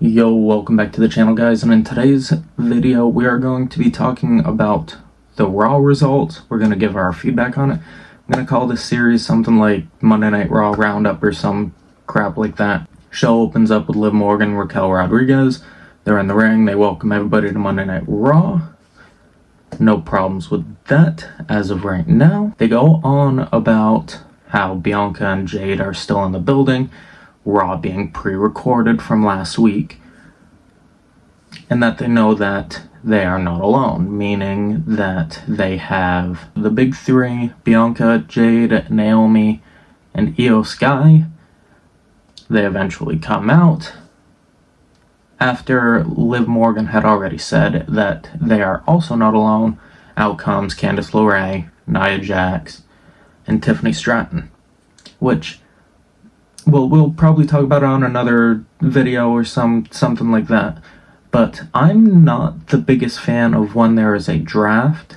Yo, welcome back to the channel, guys, and in today's video we are going to be talking about the Raw results. We're going to give our feedback on it. I'm going to call this series something like Monday Night Raw Roundup or some crap like that. Show opens up with Liv Morgan and Raquel Rodriguez. They're in the ring, they welcome everybody to Monday Night Raw. No problems with that as of right now. They go on about how Bianca and Jade are still in the building, Raw being pre-recorded from last week, and that they know that they are not alone, meaning that they have the big three, Bianca, Jade, Naomi, and Io Sky. They eventually come out after Liv Morgan had already said that they are also not alone. Out comes Candice LeRae, Nia Jax, and Tiffany Stratton, which we'll probably talk about it on another video or something like that. But I'm not the biggest fan of when there is a draft,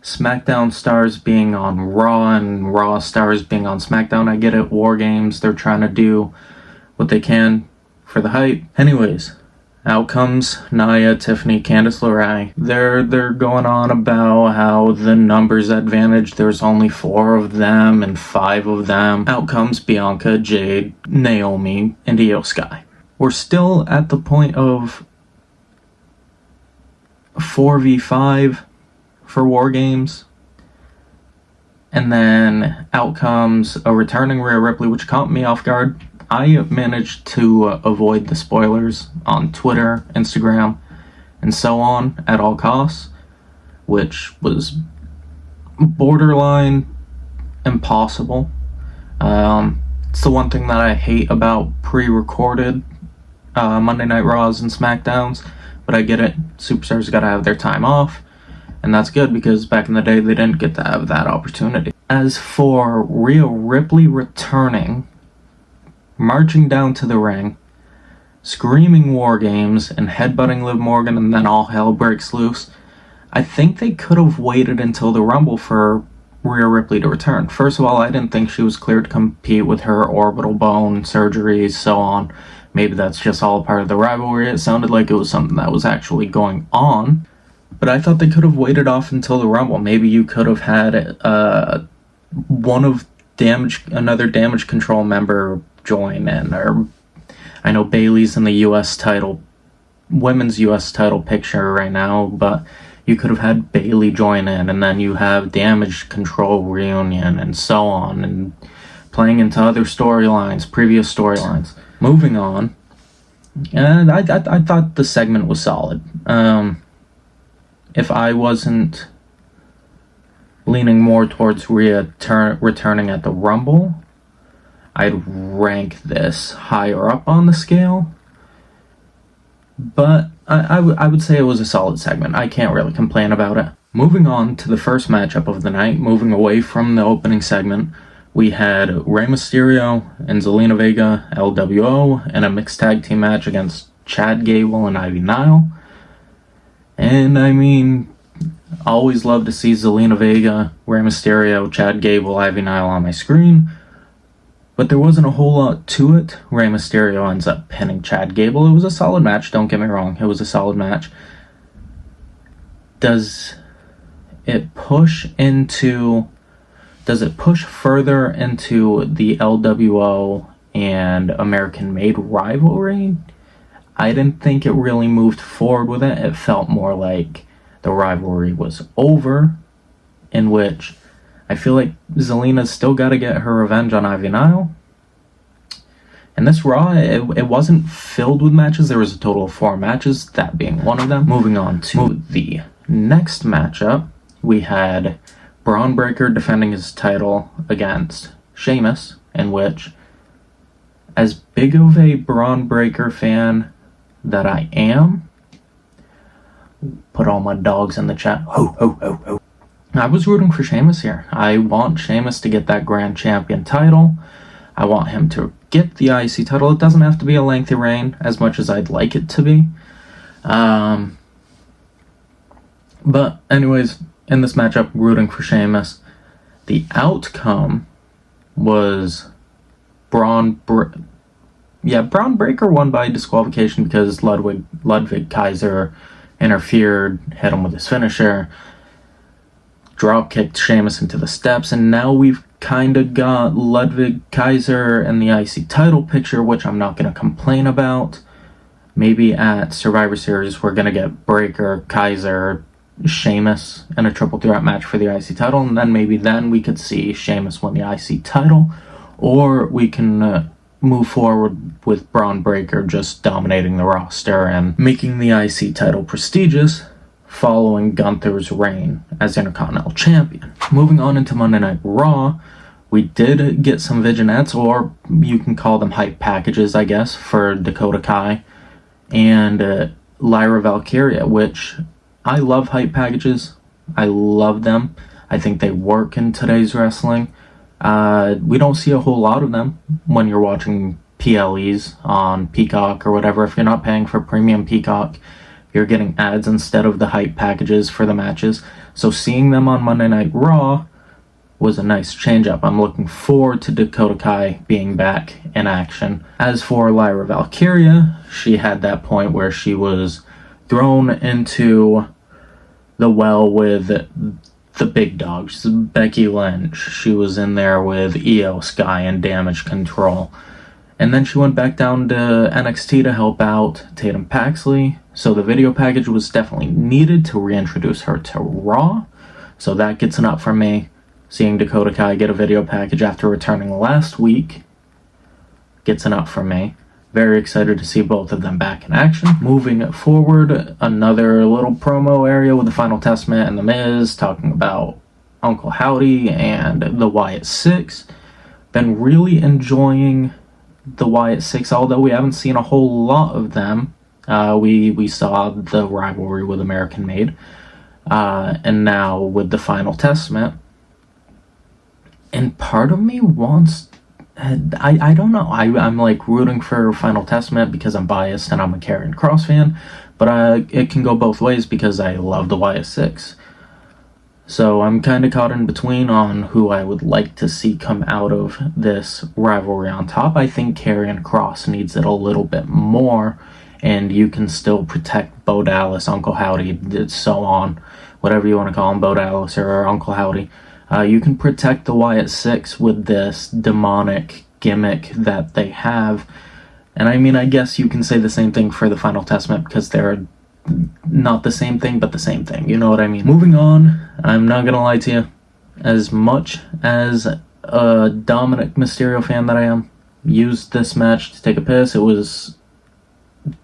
SmackDown stars being on Raw and Raw stars being on SmackDown. I get it, WARGAMES, they're trying to do what they can for the hype. Anyways, out comes Nia, Tiffany, Candice LeRae. They're going on about how the numbers advantage, there's only 4 of them and 5 of them. Out comes Bianca, Jade, Naomi, and Io Sky. We're still at the point of 4v5 for WarGames. And then out comes a returning Rhea Ripley, which caught me off guard. I managed to avoid the spoilers on Twitter, Instagram, and so on at all costs, which was borderline impossible. It's the one thing that I hate about pre-recorded Monday Night Raws and SmackDowns, but I get it. Superstars gotta have their time off, and that's good because back in the day they didn't get to have that opportunity. As for Rhea Ripley returning, marching down to the ring, screaming WarGames and headbutting Liv Morgan, and then all hell breaks loose, I think they could have waited until the Rumble for Rhea Ripley to return. First of all, I didn't think she was cleared to compete with her orbital bone surgery, so on. Maybe that's just all part of the rivalry. It sounded like it was something that was actually going on. But I thought they could have waited off until the Rumble. Maybe you could have had another Damage Control member join in, or I know Bayley's in the women's US title picture right now, but you could have had Bayley join in, and then you have Damage Control reunion and so on, and playing into other storylines, previous storylines. Moving on, and I thought the segment was solid. If I wasn't leaning more towards Rhea returning at the Rumble, I'd rank this higher up on the scale, but I would say it was a solid segment. I can't really complain about it. Moving on to the first matchup of the night, moving away from the opening segment, we had Rey Mysterio and Zelina Vega, LWO, in a mixed tag team match against Chad Gable and Ivy Nile. And I mean, always love to see Zelina Vega, Rey Mysterio, Chad Gable, Ivy Nile on my screen. But there wasn't a whole lot to it. Rey Mysterio ends up pinning Chad Gable. It was a solid match, don't get me wrong. It was a solid match. Does it push further into the LWO and American Made rivalry? I didn't think it really moved forward with it. It felt more like the rivalry was over, in which I feel like Zelina's still got to get her revenge on Ivy Nile. And this Raw, it wasn't filled with matches. There was a total of 4 matches, that being one of them. Moving on to the next matchup, we had Braun Breaker defending his title against Sheamus, in which, as big of a Braun Breaker fan that I am, put all my dogs in the chat, ho, ho, ho, ho. I was rooting for Sheamus here. I want Sheamus to get that Grand Champion title. I want him to get the IC title. It doesn't have to be a lengthy reign, as much as I'd like it to be. But anyways, in this matchup, rooting for Sheamus. The outcome was yeah, Braun Breaker won by disqualification because Ludwig Kaiser interfered, hit him with his finisher, drop kicked Sheamus into the steps, and now we've kind of got Ludwig Kaiser in the IC title picture, which I'm not going to complain about. Maybe at Survivor Series we're going to get Breaker, Kaiser, Sheamus in a triple threat match for the IC title, and then maybe then we could see Sheamus win the IC title, or we can move forward with Braun Breaker just dominating the roster and making the IC title prestigious following Gunther's reign as Intercontinental Champion. Moving on into Monday Night Raw, we did get some vignettes, or you can call them hype packages, I guess, for Dakota Kai and Lyra Valkyria, which I love hype packages. I love them. I think they work in today's wrestling. We don't see a whole lot of them when you're watching PLEs on Peacock or whatever. If you're not paying for premium Peacock, you're getting ads instead of the hype packages for the matches. So seeing them on Monday Night Raw was a nice change up. I'm looking forward to Dakota Kai being back in action. As for Lyra Valkyria, she had that point where she was thrown into the well with the big dogs, Becky Lynch. She was in there with Io Sky and Damage Control. And then she went back down to NXT to help out Tatum Paxley. So the video package was definitely needed to reintroduce her to Raw. So that gets an up for me. Seeing Dakota Kai get a video package after returning last week gets an up for me. Very excited to see both of them back in action. Moving forward, another little promo area with the Final Testament and The Miz talking about Uncle Howdy and the Wyatt Six. Been really enjoying the Wyatt Six, although we haven't seen a whole lot of them. We saw the rivalry with American Made, and now with the Final Testament. And part of me wants... I don't know. I'm like rooting for Final Testament because I'm biased and I'm a Karrion Kross fan, but it can go both ways because I love the Wyatt Six. So I'm kind of caught in between on who I would like to see come out of this rivalry on top. I think Karrion Kross needs it a little bit more, and you can still protect Bo Dallas, Uncle Howdy, so on, whatever you want to call him, Bo Dallas or Uncle Howdy. You can protect the Wyatt Six with this demonic gimmick that they have. And I mean, I guess you can say the same thing for the Final Testament because they're not the same thing, but the same thing. You know what I mean? Moving on, I'm not going to lie to you. As much as a Dominic Mysterio fan that I am, used this match to take a piss. It was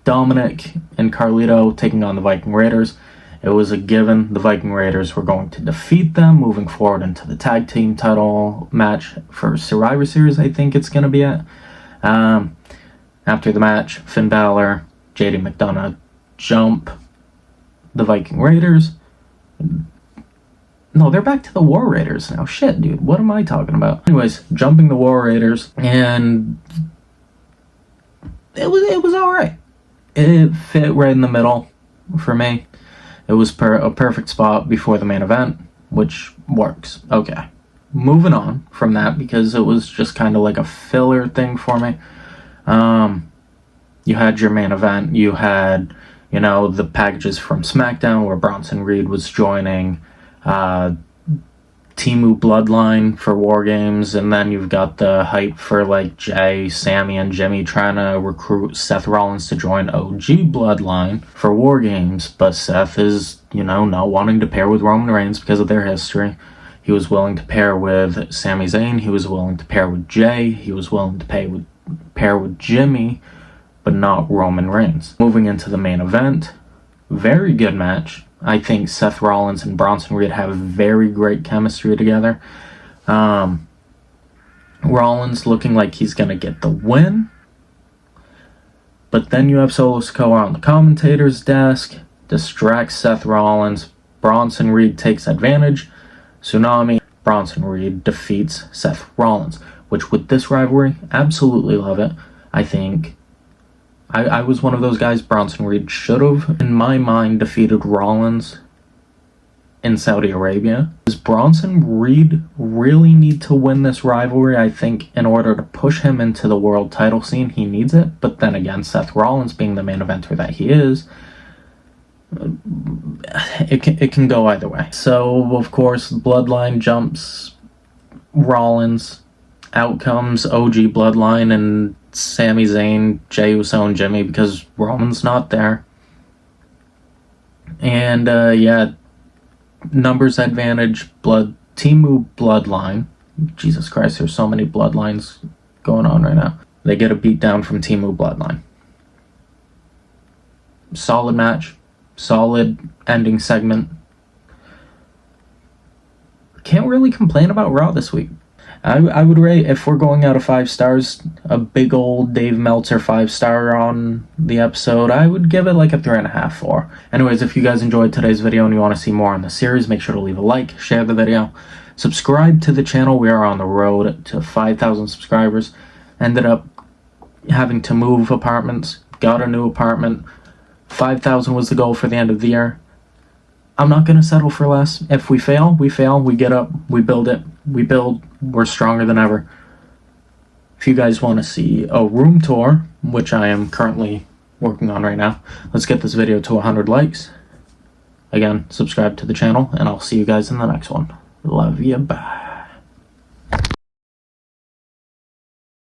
Dominic and Carlito taking on the Viking Raiders. It was a given the Viking Raiders were going to defeat them moving forward into the tag team title match for Survivor Series, I think it's going to be at. After the match, Finn Balor, JD McDonough jump the Viking Raiders. No, they're back to the War Raiders now. Shit, dude, what am I talking about? Anyways, jumping the War Raiders, and it was alright. It fit right in the middle for me. It was a perfect spot before the main event, which works. Okay. Moving on from that, because it was just kind of like a filler thing for me. You had your main event. You had, the packages from SmackDown where Bronson Reed was joining Timu Bloodline for WarGames, and then you've got the hype for like Jay, Sammy, and Jimmy trying to recruit Seth Rollins to join OG Bloodline for WarGames, but Seth is, not wanting to pair with Roman Reigns because of their history. He was willing to pair with Sami Zayn, he was willing to pair with Jay, he was willing to pair with Jimmy, but not Roman Reigns. Moving into the main event, very good match. I think Seth Rollins and Bronson Reed have very great chemistry together. Rollins looking like he's going to get the win. But then you have Solo Sikoa on the commentator's desk, distracts Seth Rollins. Bronson Reed takes advantage. Tsunami. Bronson Reed defeats Seth Rollins, which with this rivalry, absolutely love it. I think I was one of those guys. Bronson Reed should have, in my mind, defeated Rollins in Saudi Arabia. Does Bronson Reed really need to win this rivalry? I think in order to push him into the world title scene, he needs it. But then again, Seth Rollins being the main eventer that he is, it can go either way. So, of course, Bloodline jumps Rollins. Out comes OG Bloodline and Sami Zayn, Jey Uso, and Jimmy, because Roman's not there. And, yeah, numbers advantage, Timu Bloodline. Jesus Christ, there's so many Bloodlines going on right now. They get a beatdown from Timu Bloodline. Solid match. Solid ending segment. Can't really complain about Raw this week. I would rate, if we're going out of 5 stars, a big old Dave Meltzer 5-star on the episode, I would give it like a 3.5, 4. Anyways, if you guys enjoyed today's video and you want to see more on the series, make sure to leave a like, share the video, subscribe to the channel. We are on the road to 5,000 subscribers. Ended up having to move apartments, got a new apartment. 5,000 was the goal for the end of the year. I'm not going to settle for less. If we fail, we fail. We get up, we build it, we build, we're stronger than ever. If you guys want to see a room tour, which I am currently working on right now, let's get this video to 100 likes. Again, subscribe to the channel, and I'll see you guys in the next one. Love you, bye.